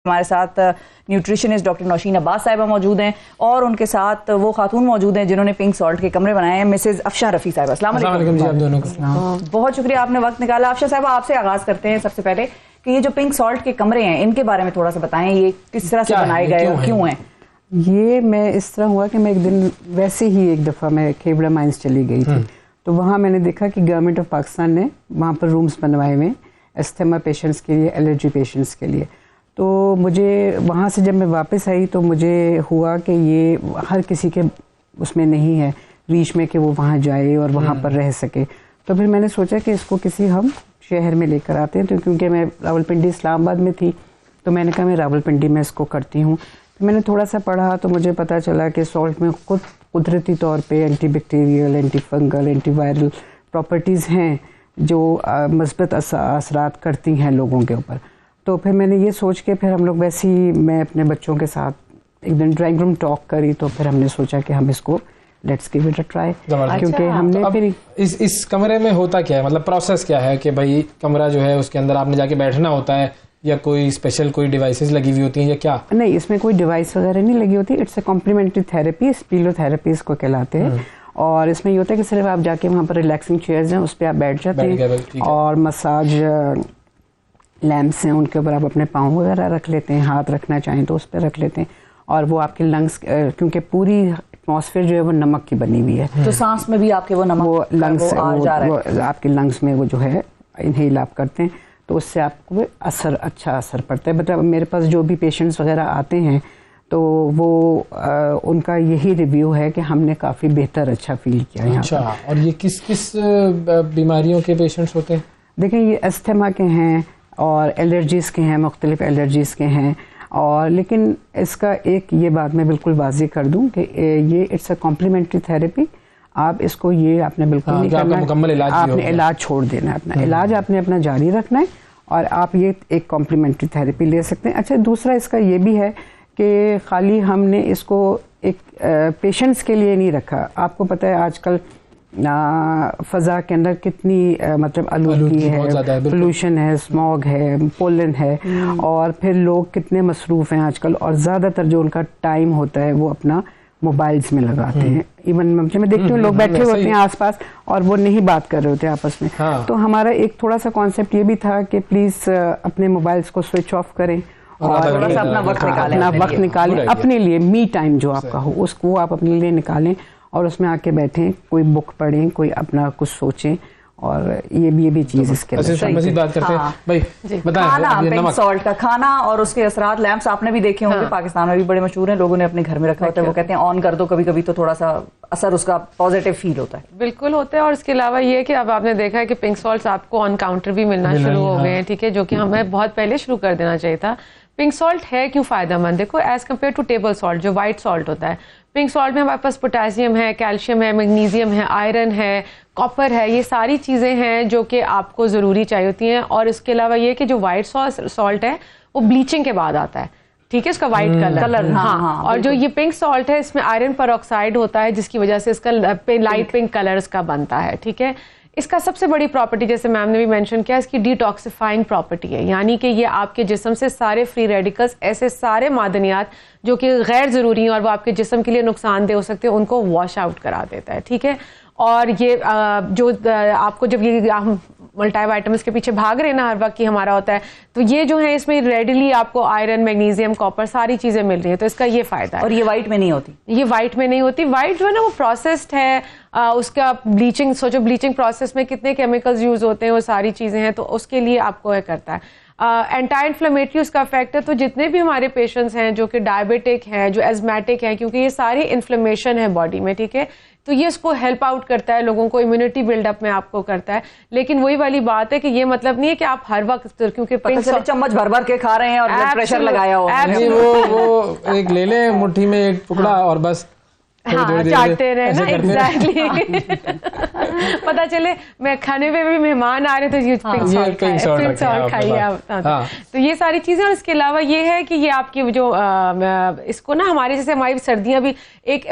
हमारे साथ nutritionist doctor Nausheen Abbas साहिबा मौजूद हैं और उनके साथ वो खातून मौजूद हैं जिन्होंने पिंक सॉल्ट के कमरे बनाए हैं, मिसेज अफशा रफ़ी साहिबा। अस्सलाम वालेकुम जी, आप दोनों को बहुत शुक्रिया, आपने वक्त निकाला। अफशा साहिबा, आपसे आगाज करते हैं सबसे पहले कि ये जो पिंक सॉल्ट के कमरे हैं इनके बारे में थोड़ा सा बताएं, ये किस तरह से बनाए गए और क्यों हैं? ये मैं इस तरह हुआ कि मैं एक दिन वैसे ही एक दफ़ा मैं खेबड़ा माइंस चली गई थी, तो वहाँ मैंने देखा कि गवर्नमेंट ऑफ पाकिस्तान ने वहाँ पर रूम्स बनवाए हुए अस्थमा पेशेंट्स के लिए, एलर्जी पेशेंट्स के लिए। तो मुझे वहाँ से जब मैं वापस आई तो मुझे हुआ कि ये हर किसी के उसमें नहीं है रीच में कि वो वहाँ जाए और वहाँ पर रह सके। तो फिर मैंने सोचा कि इसको किसी हम शहर में लेकर आते हैं, तो क्योंकि मैं रावलपिंडी इस्लामाबाद में थी तो मैंने कहा मैं रावलपिंडी में इसको करती हूँ। तो मैंने थोड़ा सा पढ़ा तो मुझे पता चला कि सॉल्ट में खुद कुदरती तौर पे antibacterial, anti fungal, antiviral properties हैं जो मस्बत असरात करती हैं लोगों के ऊपर। तो फिर मैंने ये सोच के फिर हम लोग वैसे ही मैं अपने बच्चों के साथ एक दिन ड्राइंग रूम टॉक करी, तो फिर हमने सोचा कि हम इसको let's give it a try, क्योंकि हमने तो फिर इस कमरे में होता क्या है, मतलब प्रोसेस क्या है कि भाई कमरा जो है उसके अंदर आपने जाके बैठना होता है या कोई स्पेशल कोई डिवाइसेस लगी हुई होती हैं या क्या? नहीं, इसमें कोई डिवाइस वगैरह नहीं लगी होती। इट्स ए कॉम्प्लीमेंट्री थेरेपी, स्पीलोथेरेपी इसको कहलाते हैं। और इसमें ये होता है कि सिर्फ आप जाके वहाँ पर रिलैक्सिंग चेयर्स हैं उस पर आप बैठ जाते हैं और मसाज लैम्प्स हैं उनके ऊपर आप अपने पाँव वगैरह रख लेते हैं, हाथ रखना चाहें तो उस पर रख लेते हैं। और वो आपके लंग्स, क्योंकि पूरी एटमॉस्फेयर जो है वो नमक की बनी हुई है, तो सांस में भी आपके वो नमक वो लंग्स वो आपके लंग्स में वो जो है इनहेल आप करते हैं तो उससे आपको अच्छा असर पड़ता है। मतलब मेरे पास जो भी पेशेंट्स वगैरह आते हैं तो वो उनका यही रिव्यू है कि हमने काफ़ी बेहतर अच्छा फील किया यहाँ। अच्छा, और ये किस किस बीमारियों के पेशेंट्स होते हैं? देखें, ये अस्थमा के हैं और एलर्जीज़ के हैं, मुख्तलिफ एलर्जीज़ के हैं। और लेकिन इसका एक ये बात मैं बिल्कुल वाज़ेह कर दूं कि ये इट्स अ कॉम्प्लीमेंट्री थेरेपी। आप इसको ये आपने बिल्कुल नहीं करना, मुकम्मल इलाज आपने इलाज छोड़ देना, अपना इलाज आपने अपना जारी रखना है और आप ये एक कॉम्प्लीमेंट्री थेरेपी ले सकते हैं। अच्छा, दूसरा इसका ये भी है कि खाली हमने इसको एक पेशेंट्स के लिए नहीं रखा। आपको पता है आजकल फ़ज़ा के अंदर कितनी मतलब आलूगी है, पोल्यूशन है, स्मॉग है, पोलन है, और फिर लोग कितने मसरूफ़ हैं आजकल और ज़्यादातर जो उनका टाइम होता है वो अपना मोबाइल्स में लगाते हैं। इवन मैं देखती हूँ लोग बैठे होते हैं आसपास और वो नहीं बात कर रहे होते आपस में। तो हमारा एक थोड़ा सा कॉन्सेप्ट ये भी था कि प्लीज़ अपने मोबाइल्स को स्विच ऑफ करें और थोड़ा सा अपना वक्त निकालें अपने लिए, मी टाइम जो आपका हो उसको आप अपने लिए निकालें और उसमें आके बैठें, कोई बुक पढ़ें, कोई अपना कुछ सोचें। और ये भी चीज़ इसके मज़ीद बात करते हैं भाई, खाना, पिंक सॉल्ट का खाना और उसके असरात। लैंप्स आपने भी देखे होंगे, पाकिस्तान में भी बड़े मशहूर हैं, लोगों ने अपने घर में रखा होता है, वो कहते हैं ऑन कर दो, कभी कभी तो थोड़ा सा असर उसका पॉजिटिव फील होता है। बिल्कुल होता है। और इसके अलावा ये कि अब आपने देखा है कि पिंक सॉल्ट आपको ऑन काउंटर भी मिलना शुरू हो गए हैं, ठीक है, जो कि हमें बहुत पहले शुरू कर देना चाहिए था। पिंक सॉल्ट है क्यों फ़ायदेमंद? देखो, as compare to table salt जो वाइट सॉल्ट होता है, पिंक सॉल्ट में हमारे पास पोटेशियम है, कैल्शियम है, मैग्नीशियम है, आयरन है, कॉपर है, ये सारी चीज़ें हैं जो कि आपको ज़रूरी चाहिए होती हैं। और इसके अलावा ये कि जो वाइट सॉल्ट है वो ब्लीचिंग के बाद आता है, ठीक है, इसका वाइट कलर। हाँ, और जो ये पिंक सॉल्ट है इसमें आयरन पेरोक्साइड होता है जिसकी वजह से इसका लाइट पिंक कलर्स का बनता है, ठीक है। इसका सबसे बड़ी प्रॉपर्टी, जैसे मैम ने भी मेंशन किया, इसकी डिटॉक्सिफाइंग प्रॉपर्टी है, यानी कि ये आपके जिस्म से सारे फ्री रेडिकल्स, ऐसे सारे मादनियात जो कि गैर ज़रूरी हैं और वो आपके जिस्म के लिए नुकसानदेह हो सकते हैं, उनको वॉश आउट करा देता है, ठीक है। और ये जो आपको जब ये हम मल्टी वाइटामिन्स के पीछे भाग रहे हैं ना हर वक्त की हमारा होता है, तो ये जो है इसमें रेडिली आपको आयरन, मैग्नीशियम, कॉपर सारी चीज़ें मिल रही हैं, तो इसका ये फ़ायदा है। और ये वाइट में नहीं होती, ये वाइट में नहीं होती। वाइट जो है ना वो प्रोसेस्ड है, उसका ब्लीचिंग, सोचो ब्लीचिंग प्रोसेस में कितने केमिकल्स यूज़ होते हैं, वो सारी चीज़ें हैं, तो उसके लिए आपको ये करता है। एंटी इन्फ्लेमेटरी उसका इफेक्ट है। तो जितने भी हमारे पेशेंट्स हैं जो कि डायबिटिक हैं, जो एजमेटिक हैं, क्योंकि ये सारी इन्फ्लेमेशन है बॉडी में, ठीक है, तो ये इसको हेल्प आउट करता है, लोगों को इम्यूनिटी बिल्डअप में आपको करता है। लेकिन वही वाली बात है कि ये मतलब नहीं है कि आप हर वक्त, क्योंकि चम्मच भर भर के खा रहे हैं और ब्लड प्रेशर लगाया हो, वो एक ले लें मुट्ठी में एक टुकड़ा और बस हाँ, चाटते रहे ना, एग्जैक्टली। पता चले मैं खाने पे भी मेहमान आ रहे तो ये पिंक सॉल्ट खाइए आप। तो ये सारी चीजें, और इसके अलावा ये है कि ये आपकी जो इसको ना, हमारे जैसे हमारी सर्दियां भी एक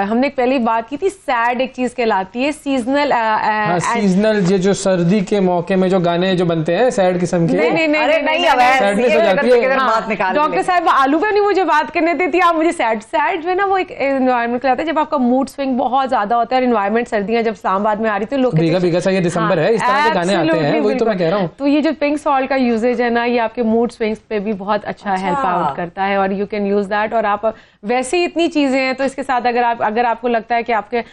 हमने पहले बात की थी, सैड एक चीज कहलाती है, सीजनल। सीजनल ये जो सर्दी के मौके में जो गाने जो बनते हैं सैड किस्म के, डॉक्टर साहब आलू पे नहीं मुझे बात करने देती, आप मुझे सैड जो है ना वो एक एनवायरमेंट कहलाता है जब आपका मूड स्विंग बहुत ज्यादा होता है। एनवायरमेंट सर्दियां जब इस्लामाबाद में आ रही थी लोग भीगा सा, ये दिसंबर है, इस तरह के गाने आते हैं, वही तो मैं कह रहा हूँ। तो ये जो पिंक सॉल्ट का यूजेज है ना, ये आपके मूड स्विंग्स पे भी बहुत अच्छा हेल्प आउट करता है, और यू कैन यूज दैट। और आप वैसे ही इतनी चीजें हैं, तो इसके साथ अगर आपको लगता है कि आपके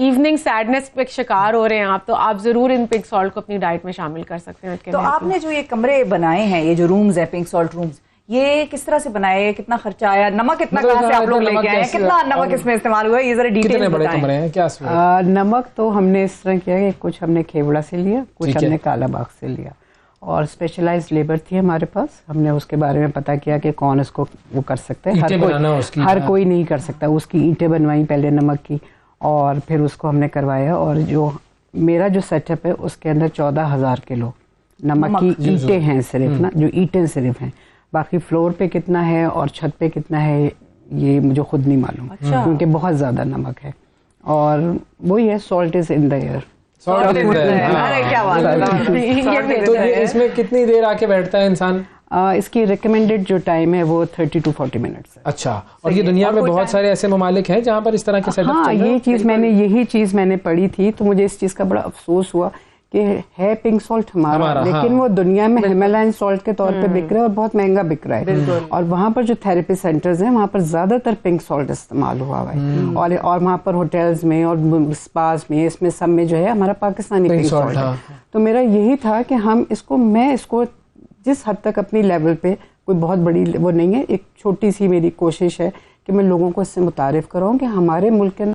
इवनिंग सैडनेस पे शिकार हो रहे हैं आप, तो आप जरूर इन पिंक सॉल्ट को अपनी डाइट में शामिल कर सकते हैं। तो आपने जो ये कमरे बनाए हैं, ये जो रूम्स है पिंक सॉल्ट रूम्स, ये किस तरह से बनाए, कितना खर्चा आया, नमक कितना कहाँ से आप लोग लेके आए, कितना नमक इसमें इस्तेमाल हुआ है, ये जरा डिटेल में बताएं। क्या नमक तो हमने इस तरह किया कि कुछ हमने खेवड़ा से लिया, कुछ हमने काला बाग से लिया, और स्पेशलाइज्ड लेबर थी हमारे पास। हमने उसके बारे में पता किया कि कौन इसको वो कर सकते हैं, हर कोई नहीं कर सकता। उसकी ईंटें बनवाई पहले नमक की, और फिर उसको हमने करवाया। और जो मेरा जो सेटअप है उसके अंदर 14,000 किलो नमक की ईंटें हैं सिर्फ ना, जो ईंटें सिर्फ हैं। बाकी फ्लोर पे कितना है और छत पे कितना है ये मुझे खुद नहीं मालूम, क्योंकि बहुत ज्यादा नमक है। और वही है, salt is in the air. तो ये इसमें कितनी देर आके बैठता है इंसान? इसकी रिकमेंडेड जो टाइम है वो 30 to 40 मिनट्स है। अच्छा, और ये दुनिया में बहुत सारे ऐसे ममालिक हैं जहाँ पर इस तरह के सेटअप हाँ, यही चीज मैंने पढ़ी थी, तो मुझे इस चीज का बड़ा अफसोस हुआ कि है पिंक सॉल्ट हमारा, लेकिन वो दुनिया में हिमालयन सॉल्ट के तौर पे बिक रहा है और बहुत महंगा बिक रहा है। और वहाँ पर जो थेरेपी सेंटर्स हैं वहाँ पर ज्यादातर पिंक सॉल्ट इस्तेमाल हुआ है, और वहाँ पर होटल्स में और स्पास में, इसमें सब में जो है हमारा पाकिस्तानी पिंक सॉल्ट है। तो मेरा यही था कि मैं इसको जिस हद तक अपनी लेवल पे, कोई बहुत बड़ी वो नहीं है, एक छोटी सी मेरी कोशिश है कि मैं लोगों को इससे मुतारिफ कराऊं कि हमारे मुल्क के